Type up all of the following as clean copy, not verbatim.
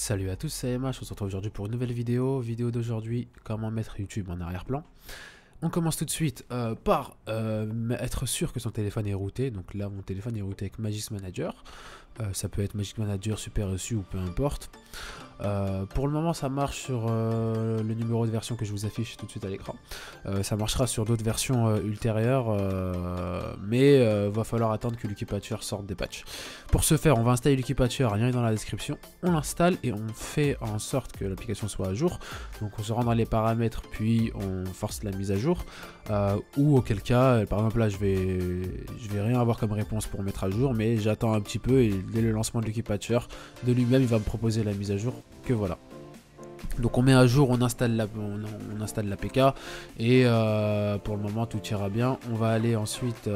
Salut à tous, c'est Emma, je vous retrouve aujourd'hui pour une nouvelle vidéo. Vidéo d'aujourd'hui, comment mettre YouTube en arrière-plan. On commence tout de suite par être sûr que son téléphone est routé. Donc là, mon téléphone est routé avec Magisk Manager. Ça peut être Magisk Manager, Super Reçu ou peu importe. Pour le moment, ça marche sur le numéro de version que je vous affiche tout de suite à l'écran. Ça marchera sur d'autres versions ultérieures, mais va falloir attendre que Lucky Patcher sorte des patchs. Pour ce faire, on va installer Lucky Patcher, lien est dans la description. On l'installe et on fait en sorte que l'application soit à jour. Donc on se rend dans les paramètres, puis on force la mise à jour. Ou auquel cas, par exemple là, je vais rien avoir comme réponse pour mettre à jour, mais j'attends un petit peu et dès le lancement de Lucky Patcher, de lui-même, il va me proposer la mise à jour. Que voilà. Donc on met à jour, on installe l'APK et pour le moment tout ira bien. On va aller ensuite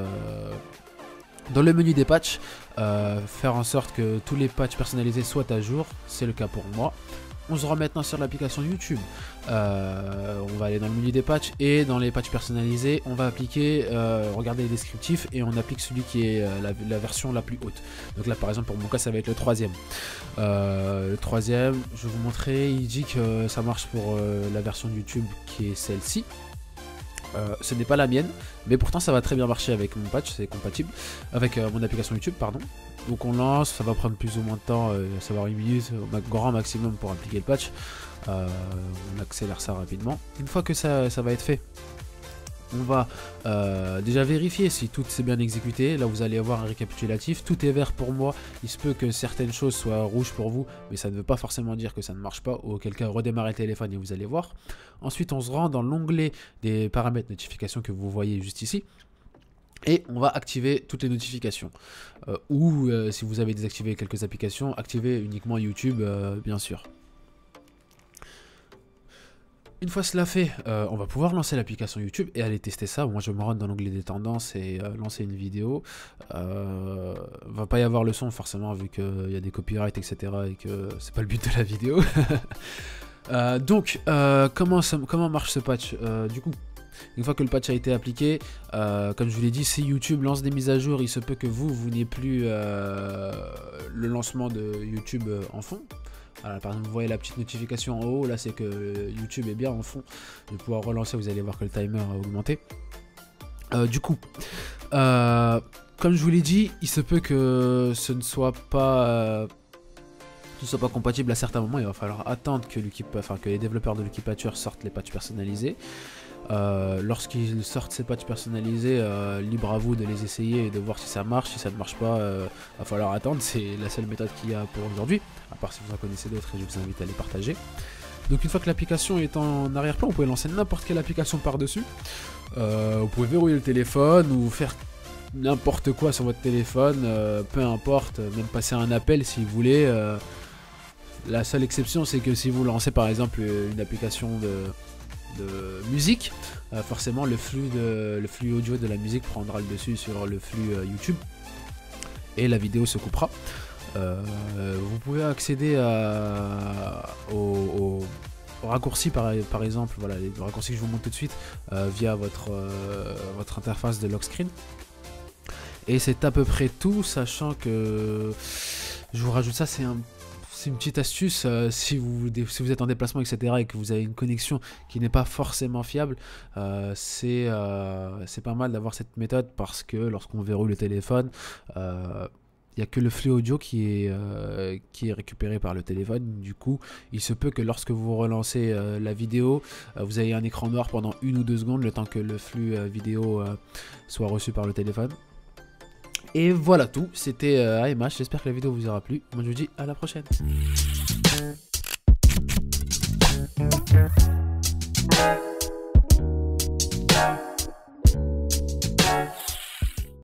dans le menu des patchs, faire en sorte que tous les patchs personnalisés soient à jour. C'est le cas pour moi. On se rend maintenant sur l'application YouTube. On va aller dans le menu des patchs et dans les patchs personnalisés, on va appliquer, regarder les descriptifs et on applique celui qui est la version la plus haute. Donc là par exemple pour mon cas ça va être le troisième. Le troisième, je vais vous montrer, il dit que ça marche pour la version de YouTube qui est celle-ci. Ce n'est pas la mienne, mais pourtant ça va très bien marcher avec mon patch, c'est compatible avec mon application YouTube, pardon. Donc on lance, ça va prendre plus ou moins de temps, ça va avoir 1 minute au grand maximum pour appliquer le patch. On accélère ça rapidement. Une fois que ça va être fait, on va déjà vérifier si tout s'est bien exécuté. Là vous allez avoir un récapitulatif, tout est vert pour moi, il se peut que certaines choses soient rouges pour vous, mais ça ne veut pas forcément dire que ça ne marche pas, auquel cas redémarrez le téléphone et vous allez voir. Ensuite on se rend dans l'onglet des paramètres notifications que vous voyez juste ici. Et on va activer toutes les notifications. Ou si vous avez désactivé quelques applications, activez uniquement YouTube bien sûr. Une fois cela fait, on va pouvoir lancer l'application YouTube et aller tester ça. Moi je me rends dans l'onglet des tendances et lancer une vidéo. Va pas y avoir le son forcément vu qu'il y a des copyrights etc. et que c'est pas le but de la vidéo. Donc comment marche ce patch du coup? Une fois que le patch a été appliqué, comme je vous l'ai dit, si YouTube lance des mises à jour, il se peut que vous n'ayez plus le lancement de YouTube en fond. Voilà, par exemple, vous voyez la petite notification en haut, là c'est que YouTube est bien en fond. Vous allez pouvoir relancer, vous allez voir que le timer a augmenté. Du coup, comme je vous l'ai dit, il se peut que ce ne soit pas... compatible à certains moments. Il va falloir attendre que les développeurs de Lucky Patcher sortent les patchs personnalisés. Lorsqu'ils sortent ces patchs personnalisés, libre à vous de les essayer et de voir si ça marche. Si ça ne marche pas, va falloir attendre. C'est la seule méthode qu'il y a pour aujourd'hui, à part si vous en connaissez d'autres et je vous invite à les partager. Donc une fois que l'application est en arrière-plan, vous pouvez lancer n'importe quelle application par-dessus. Vous pouvez verrouiller le téléphone ou faire n'importe quoi sur votre téléphone, peu importe, même passer un appel si vous voulez. La seule exception c'est que si vous lancez par exemple une application de musique, forcément le flux audio de la musique prendra le dessus sur le flux YouTube et la vidéo se coupera. Vous pouvez accéder aux raccourcis par exemple, voilà les raccourcis que je vous montre tout de suite via votre interface de lock screen. Et c'est à peu près tout, sachant que je vous rajoute ça, c'est une petite astuce, si vous êtes en déplacement etc et que vous avez une connexion qui n'est pas forcément fiable, c'est pas mal d'avoir cette méthode parce que lorsqu'on verrouille le téléphone, il n'y a que le flux audio qui est récupéré par le téléphone. Du coup, il se peut que lorsque vous relancez la vidéo, vous ayez un écran noir pendant 1 ou 2 secondes, le temps que le flux vidéo soit reçu par le téléphone. Et voilà tout, c'était AMH, j'espère que la vidéo vous aura plu. Moi je vous dis à la prochaine.